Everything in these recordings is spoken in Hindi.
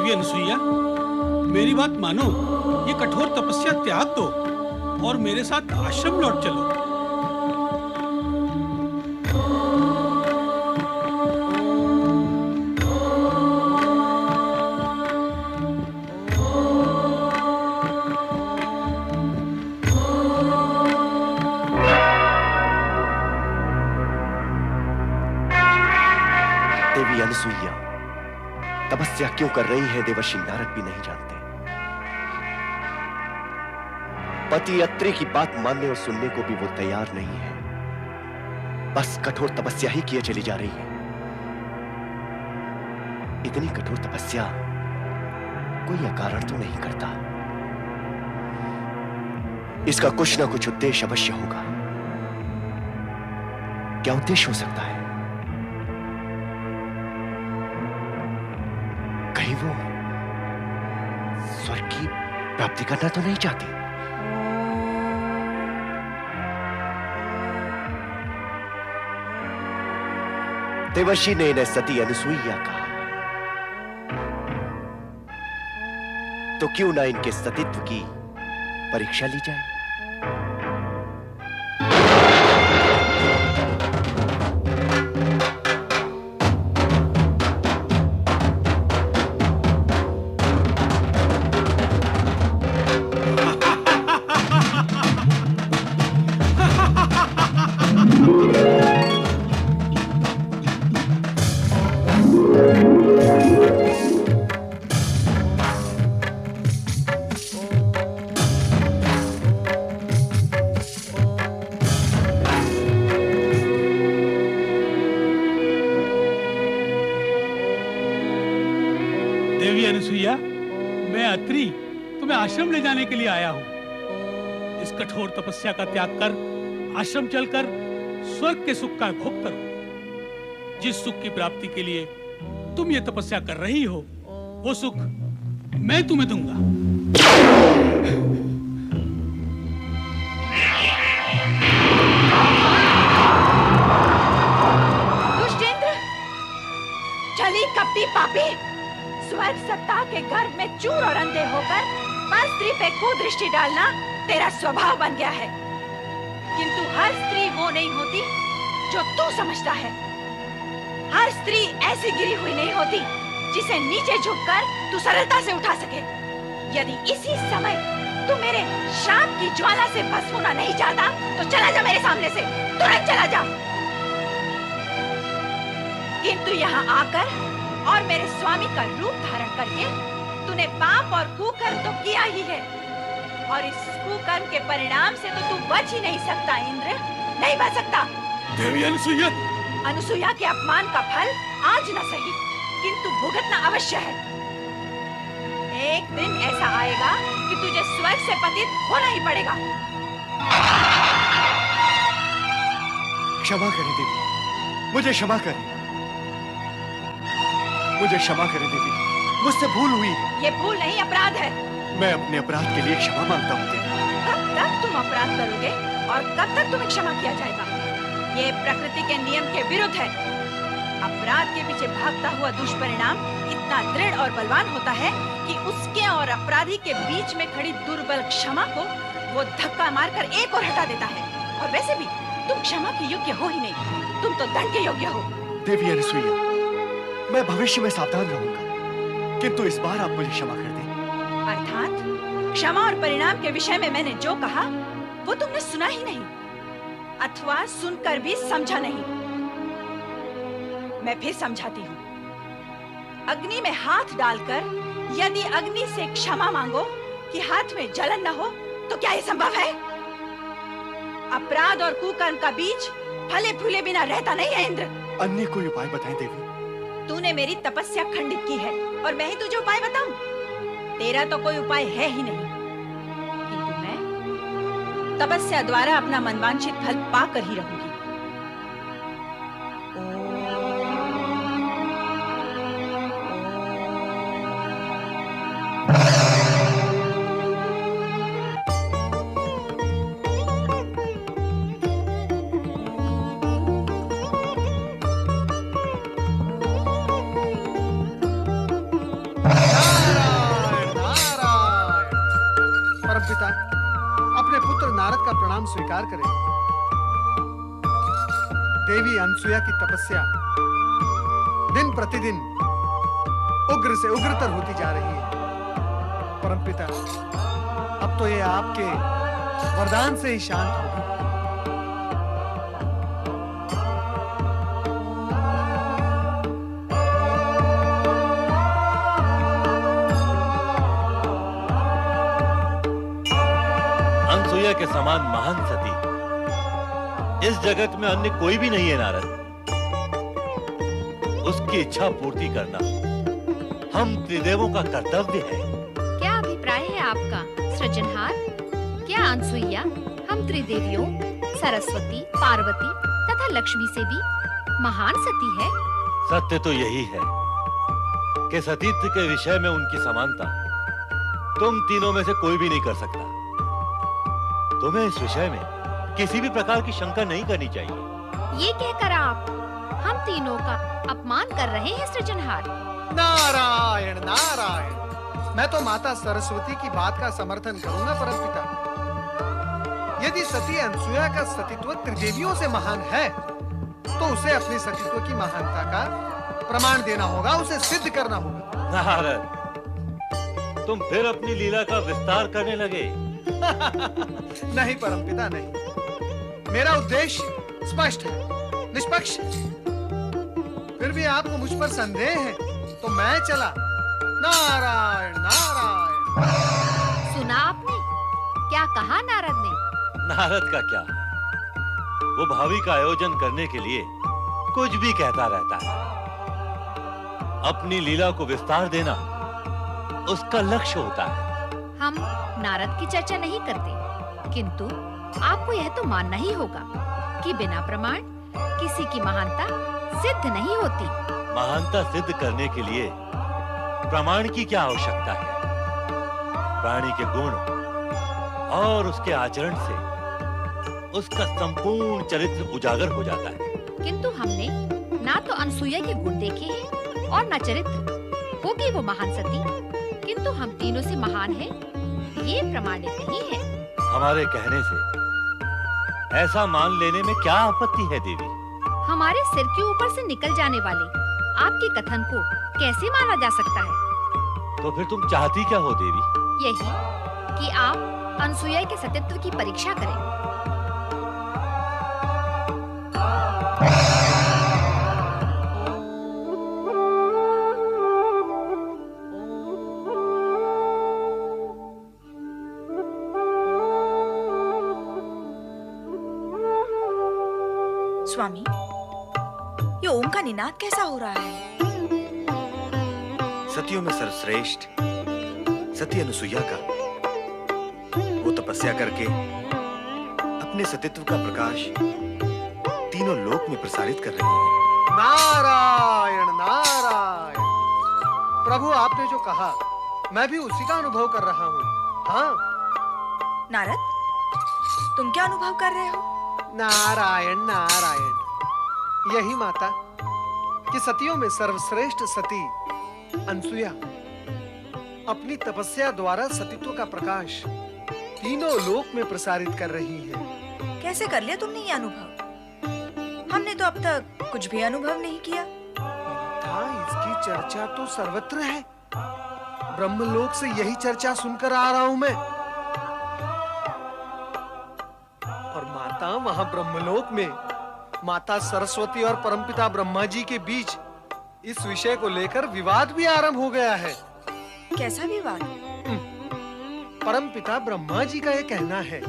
देवी अनसुईया, मेरी बात मानो, ये कठोर तपस्या त्याग दो और मेरे साथ आश्रम लौट चलो। देवी अनसुईया तपस्या क्यों कर रही है, देवर्षि नारद भी नहीं जानते। पति अत्रि की बात मानने और सुनने को भी वो तैयार नहीं है, बस कठोर तपस्या ही किए चली जा रही है। इतनी कठोर तपस्या कोई अकारण तो नहीं करता, इसका कुछ ना कुछ उद्देश्य अवश्य होगा। क्या उद्देश्य हो सकता है? कहीं वो स्वर्ग की प्राप्ति करना तो नहीं चाहती? देवर्षि ने इन्हें सती अनसुईया कहा, तो क्यों ना इनके सतीत्व की परीक्षा ली जाए। देवी अनसुईया, मैं अत्रि तुम्हें आश्रम ले जाने के लिए आया हूँ। इस कठोर तपस्या का त्याग कर आश्रम चलकर स्वर्ग के सुख का भोग करो। जिस सुख की प्राप्ति के लिए तुम ये तपस्या कर रही हो, वो सुख मैं तुम्हें दूंगा। दुष्टेंद्र, छली कपटी पापी, स्वर्ग सत्ता के गर्भ में चूर और अंधे होकर पर स्त्री पे कुदृष्टि डालना तेरा स्वभाव बन गया है। किंतु हर स्त्री वो नहीं होती जो तू समझता है। हर स्त्री ऐसी गिरी हुई नहीं होती जिसे नीचे झुककर तू सरलता से उठा सके। यदि इसी समय तू मेरे शाप की ज्वाला से भस्म होना नहीं चाहता तो चला जा मेरे सामने से, तुरंत चला जा। किंतु यहाँ आकर और मेरे स्वामी का रूप धारण करके तूने पाप और कुकर्म तो किया ही है, और इस कुकर्म के परिणाम से तो तू बच ही नहीं सकता इंद्र, नहीं बच सकता। देवी अनसुईया, अनसुईया के अपमान का फल आज न सही किंतु भुगतना अवश्य है। एक दिन ऐसा आएगा कि तुझे स्वर्ग से पतित होना ही पड़ेगा। क्षमा करें देवी, मुझे क्षमा करें, मुझे क्षमा करें देवी, मुझसे भूल हुई है। ये भूल नहीं, अपराध है। मैं अपने अपराध के लिए क्षमा मांगता हूँ देवी। कब तक तुम अपराध करोगे और कब तक तुम्हें क्षमा किया जाएगा? ये प्रकृति के नियम के विरुद्ध है। अपराध के पीछे भागता हुआ दुष्परिणाम इतना दृढ़ और बलवान होता है कि उसके और अपराधी के बीच में खड़ी दुर्बल क्षमा को वो धक्का मारकर एक और हटा देता है। और वैसे भी तुम क्षमा के योग्य हो ही नहीं, तुम तो दंड के योग्य हो। देवी अनसुईया, मैं भविष्य में सावधान रहूंगा, किंतु इस बार आप मुझे क्षमा कर दें। अर्थात क्षमा और परिणाम के विषय में मैंने जो कहा वो तुमने सुना ही नहीं, अथवा सुनकर भी समझा नहीं। मैं फिर समझाती हूँ। अग्नि में हाथ डालकर यदि अग्नि से क्षमा मांगो कि हाथ में जलन न हो, तो क्या ये संभव है? अपराध और कुकर्म का बीज फले फूले बिना रहता नहीं है इंद्र। अन्य कोई उपाय बताएं देवी। तूने मेरी तपस्या खंडित की है और मैं ही तुझे उपाय बताऊं? तेरा तो कोई उपाय है ही नहीं, किंतु मैं तपस्या द्वारा अपना मनवांछित फल पाकर ही रहूंगी। स्वीकार करें। देवी अनसुया की तपस्या दिन प्रतिदिन उग्र से उग्रतर होती जा रही है। परमपिता, अब तो ये आपके वरदान से ही शांत होगी। अनसुया के समान महान सती इस जगत में अन्य कोई भी नहीं है नारद। उसकी इच्छा पूर्ति करना हम त्रिदेवों का कर्तव्य है। क्या अभिप्राय है आपका सृजनहार? क्या अनसुईया हम त्रिदेवियों सरस्वती, पार्वती तथा लक्ष्मी से भी महान सती है? सत्य तो यही है कि सतीत्व के विषय में उनकी समानता तुम तीनों में से कोई भी नहीं कर सकता। तुम्हें इस विषय में किसी भी प्रकार की शंका नहीं करनी चाहिए। ये कहकर आप हम तीनों का अपमान कर रहे हैं सृजनहार। नारायण नारायण, मैं तो माता सरस्वती की बात का समर्थन करूंगा परमपिता। यदि सती अनसुया का सतीत्व त्रिदेवियों से महान है तो उसे अपने सतीत्व की महानता का प्रमाण देना होगा, उसे सिद्ध करना होगा। नारद, तुम फिर अपनी लीला का विस्तार करने लगे। नहीं परमपिता, नहीं। मेरा उद्देश्य स्पष्ट है, निष्पक्ष है। फिर भी आपको मुझ पर संदेह है तो मैं चला। नारायण नारायण। सुना आपने क्या कहा नारद ने? नारद का क्या, वो भावी का आयोजन करने के लिए कुछ भी कहता रहता है। अपनी लीला को विस्तार देना उसका लक्ष्य होता है। हम नारद की चर्चा नहीं करते, किंतु आपको यह तो मानना ही होगा कि बिना प्रमाण किसी की महानता सिद्ध नहीं होती। महानता सिद्ध करने के लिए प्रमाण की क्या आवश्यकता है? प्राणी के गुण और उसके आचरण से उसका संपूर्ण चरित्र उजागर हो जाता है। किंतु हमने ना तो अनसुया के गुण देखे हैं और न चरित्र। होगी वो महान सती, किंतु हम तीनों से महान है ये प्रमाणित नहीं है। हमारे कहने से ऐसा मान लेने में क्या आपत्ति है देवी? हमारे सिर के ऊपर से निकल जाने वाले आपके कथन को कैसे माना जा सकता है? तो फिर तुम चाहती क्या हो देवी? यही कि आप अनसुया के सतीत्व की परीक्षा करें। स्वामी, ये ओम का निनाद कैसा हो रहा है? सतियों में सर्वश्रेष्ठ सती अनुसुईया का वो तपस्या करके अपने सतीत्व का प्रकाश तीनों लोक में प्रसारित कर रही है। नारायण नारायण। प्रभु, आपने जो कहा मैं भी उसी का अनुभव कर रहा हूँ। हाँ नारद, तुम क्या अनुभव कर रहे हो? नारायण नारायण। यही माता कि सतियों में सर्वश्रेष्ठ सती अनसुया अपनी तपस्या द्वारा सतीत्व का प्रकाश तीनों लोक में प्रसारित कर रही है। कैसे कर लिया तुमने ये अनुभव? हमने तो अब तक कुछ भी अनुभव नहीं किया। हाँ, इसकी चर्चा तो सर्वत्र है। ब्रह्मलोक से यही चर्चा सुनकर आ रहा हूं मैं। और माता, वहां ब्रह्मलोक में माता सरस्वती और परमपिता ब्रह्मा जी के बीच इस विषय को लेकर विवाद भी आरंभ हो गया है। कैसा विवाद? परमपिता ब्रह्मा जी का यह कहना है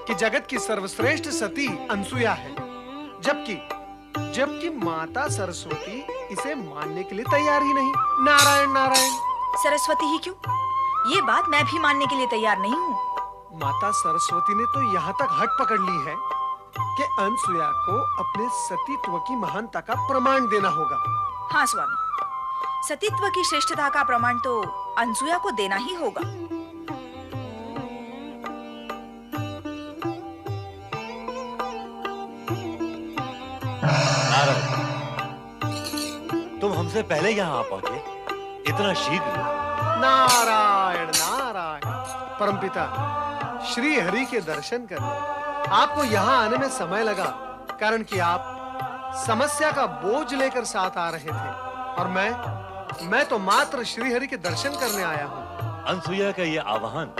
कि जगत की सर्वश्रेष्ठ सती अनसुया है, जबकि माता सरस्वती इसे मानने के लिए तैयार ही नहीं। नारायण नारायण। सरस्वती ही क्यों? ये बात मैं भी मानने के लिए तैयार नहीं हूँ। माता सरस्वती ने तो यहाँ तक हट पकड़ ली है कि अनसुया को अपने सतीत्व की महानता का प्रमाण देना होगा। हाँ स्वामी, सतीत्व की श्रेष्ठता का प्रमाण तो अनसुया को देना ही होगा। नारद, तुम हमसे पहले यहाँ आ पहुंचे, इतना शीघ्र? नारायण नारायण। परमपिता, श्री हरि के दर्शन करने आपको यहाँ आने में समय लगा कारण कि आप समस्या का बोझ लेकर साथ आ रहे थे और मैं तो मात्र श्रीहरि के दर्शन करने आया हूँ। अनसुईया का ये आह्वान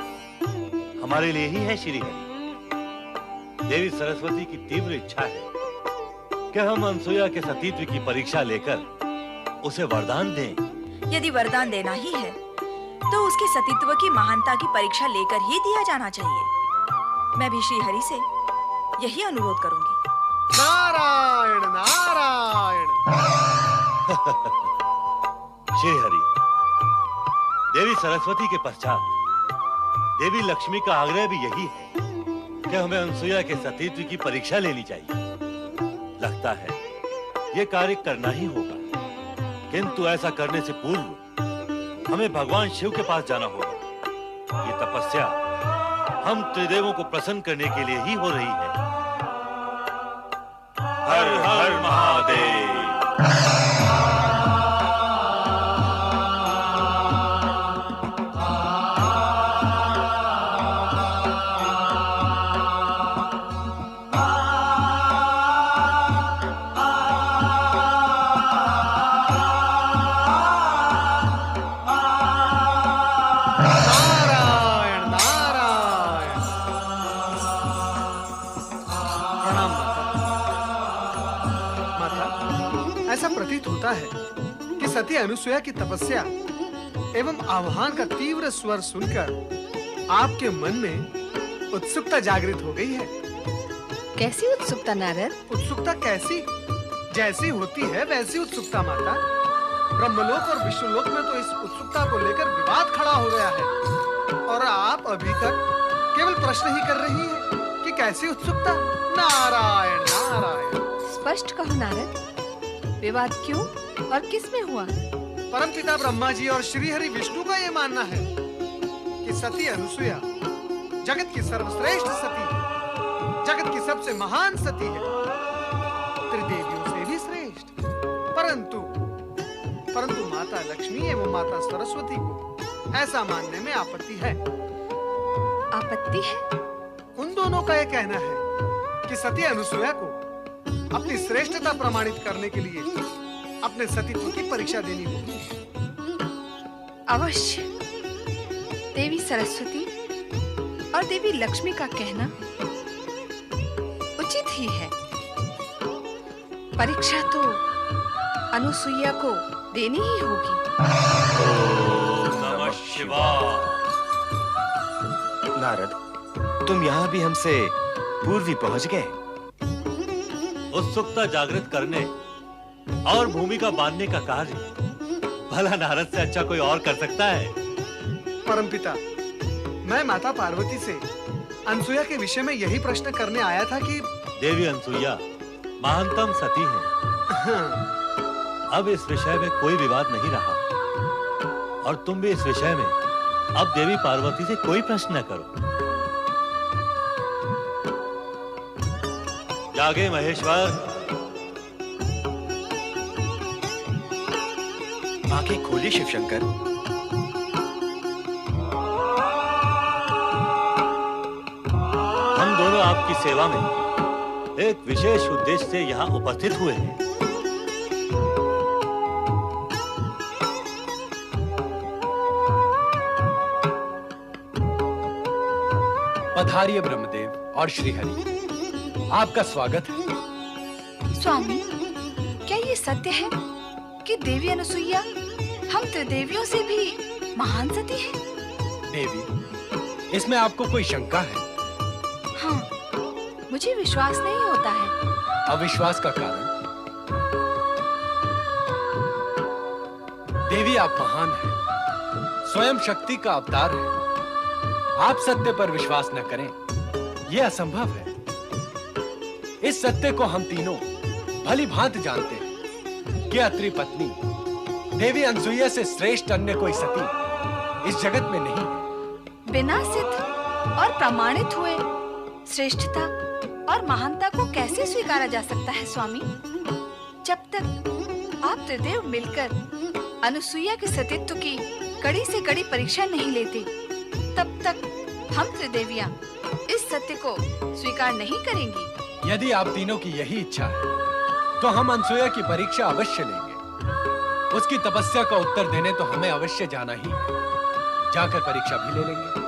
हमारे लिए ही है श्री हरि। देवी सरस्वती की तीव्र इच्छा है कि हम अनसुईया के सतीत्व की परीक्षा लेकर उसे वरदान दें। यदि वरदान देना ही है तो उसके सतीत्व की महानता की परीक्षा लेकर ही दिया जाना चाहिए। मैं भी श्री हरि से यही अनुरोध करूंगी। नारायण नारायण। श्री हरि, देवी सरस्वती के पश्चात देवी लक्ष्मी का आग्रह भी यही है कि हमें अनसुईया के सतीत्व की परीक्षा लेनी चाहिए। लगता है ये कार्य करना ही होगा, किंतु ऐसा करने से पूर्व हमें भगवान शिव के पास जाना होगा। ये तपस्या हम त्रिदेवों को प्रसन्न करने के लिए ही हो रही है। हर हर महादेव। होता है कि सती अनुसुईया की तपस्या एवं आह्वान का तीव्र स्वर सुनकर आपके मन में उत्सुकता जागृत हो गई है। कैसी उत्सुकता नारद? उत्सुकता कैसी? जैसी होती है वैसी उत्सुकता माता। ब्रह्मलोक और विष्णुलोक में तो इस उत्सुकता को लेकर विवाद खड़ा हो गया है और आप अभी तक केवल प्रश्न ही कर रही हैं कि कैसी उत्सुकता। नारायण नारायण। स्पष्ट कहो नारद, विवाद क्यों और किस में हुआ? परमपिता ब्रह्मा जी और श्री हरि विष्णु का ये मानना है कि सती अनुसुईया जगत की सर्वश्रेष्ठ सती है, जगत की सबसे महान सती है, त्रिदेवियों से भी श्रेष्ठ। परंतु माता लक्ष्मी एवं माता सरस्वती को ऐसा मानने में आपत्ति है। आपत्ति है? उन दोनों का यह कहना है कि सती अनुसुईया को अपनी श्रेष्ठता प्रमाणित करने के लिए अपने सतीत्व की परीक्षा देनी होगी। अवश्य। देवी सरस्वती और देवी लक्ष्मी का कहना उचित ही है। परीक्षा तो अनुसुईया को देनी ही होगी। ओम नमः शिवाय। नारद, तुम यहाँ भी हमसे पूर्व ही पहुँच गए। उत्सुकता जागृत करने और भूमिका बांधने का कार्य भला नारद से अच्छा कोई और कर सकता है? परमपिता, मैं माता पार्वती से अनसुईया के विषय में यही प्रश्न करने आया था कि देवी अनसुईया महानतम सती है। अब इस विषय में कोई विवाद नहीं रहा और तुम भी इस विषय में अब देवी पार्वती से कोई प्रश्न न करो। जागे महेश्वर। आंखें खोलिए शिवशंकर। हम दोनों आपकी सेवा में एक विशेष उद्देश्य से यहाँ उपस्थित हुए हैं। पधारिए ब्रह्मदेव और श्रीहरि, आपका स्वागत है। स्वामी, क्या ये सत्य है कि देवी अनुसुईया हम त्रिदेवियों से भी महान सती है? देवी, इसमें आपको कोई शंका है? हाँ, मुझे विश्वास नहीं होता है। अविश्वास का कारण? देवी, आप महान हैं, स्वयं शक्ति का अवतार है। आप सत्य पर विश्वास न करें, यह असंभव है। इस सत्य को हम तीनों भली भांति जानते हैं कि अत्रि पत्नी देवी अनसुईया से श्रेष्ठ अन्य कोई सती इस जगत में नहीं है। बिना सिद्ध और प्रमाणित हुए श्रेष्ठता और महानता को कैसे स्वीकारा जा सकता है स्वामी? जब तक आप त्रिदेव मिलकर अनुसुईया के सतीत्व की कड़ी से कड़ी परीक्षा नहीं लेते, तब तक हम त्रिदेवियां इस इस सत्य को स्वीकार नहीं करेंगी? यदि आप तीनों की यही इच्छा है तो हम अनसुया की परीक्षा अवश्य लेंगे। उसकी तपस्या का उत्तर देने तो हमें अवश्य जाना ही है। जाकर परीक्षा भी ले लेंगे।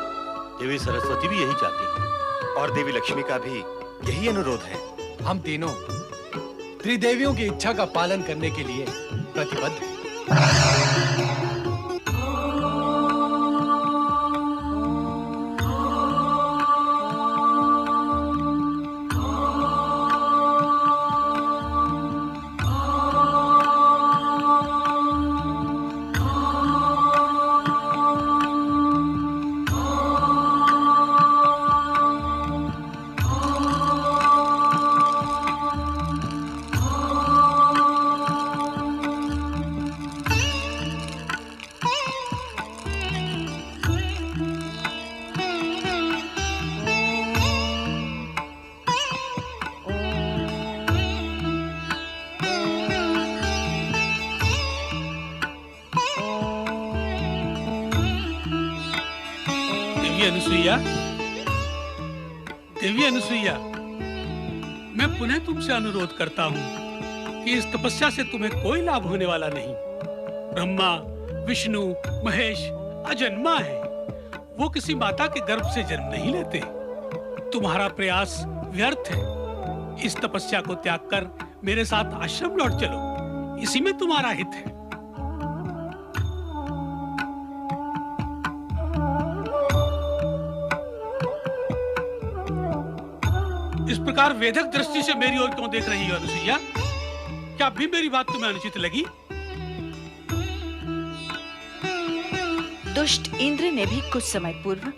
देवी सरस्वती भी यही चाहती है और देवी लक्ष्मी का भी यही अनुरोध है। हम तीनों त्रिदेवियों की इच्छा का पालन करने के लिए प्रतिबद्ध हैं। देवी अनुसुईया, मैं पुनः तुमसे अनुरोध करता हूँ कि इस तपस्या से तुम्हें कोई लाभ होने वाला नहीं। ब्रह्मा, विष्णु, महेश अजन्मा है। वो किसी माता के गर्भ से जन्म नहीं लेते। तुम्हारा प्रयास व्यर्थ है। इस तपस्या को त्याग कर मेरे साथ आश्रम लौट चलो। इसी में तुम्हारा हित है। इस प्रकार वेधक दृष्टि से मेरी ओर क्यों देख रही हो अनुसुईया? क्या अभी मेरी बात तुम्हें अनुचित लगी? दुष्ट इंद्र ने भी कुछ समय पूर्व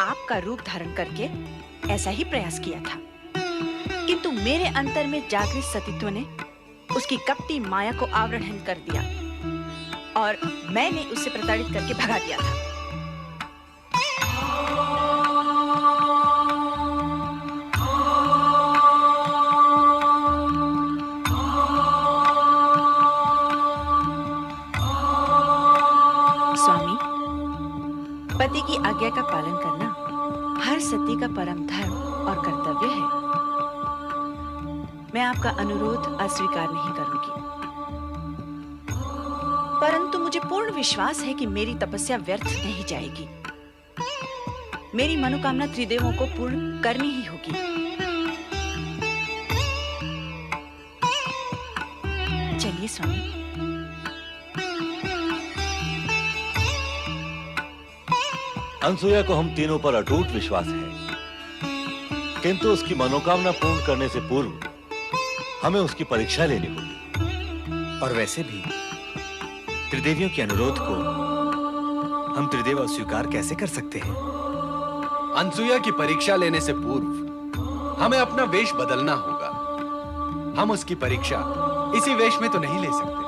आपका रूप धारण करके ऐसा ही प्रयास किया था, किंतु मेरे अंतर में जागृत सतीत्व ने उसकी कपटी माया को आवरण कर दिया और मैंने उसे प्रताड़ित करके भगा दिया था। पति की आज्ञा का पालन करना हर सती का परम धर्म और कर्तव्य है। मैं आपका अनुरोध अस्वीकार नहीं करूंगी, परंतु मुझे पूर्ण विश्वास है कि मेरी तपस्या व्यर्थ नहीं जाएगी। मेरी मनोकामना त्रिदेवों को पूर्ण करनी ही होगी। चलिए स्वामी। अनसुया को हम तीनों पर अटूट विश्वास है, किंतु उसकी मनोकामना पूर्ण करने से पूर्व हमें उसकी परीक्षा लेनी होगी। और वैसे भी त्रिदेवियों के अनुरोध को हम त्रिदेव अस्वीकार कैसे कर सकते हैं? अनसुया की परीक्षा लेने से पूर्व हमें अपना वेश बदलना होगा। हम उसकी परीक्षा इसी वेश में तो नहीं ले सकते।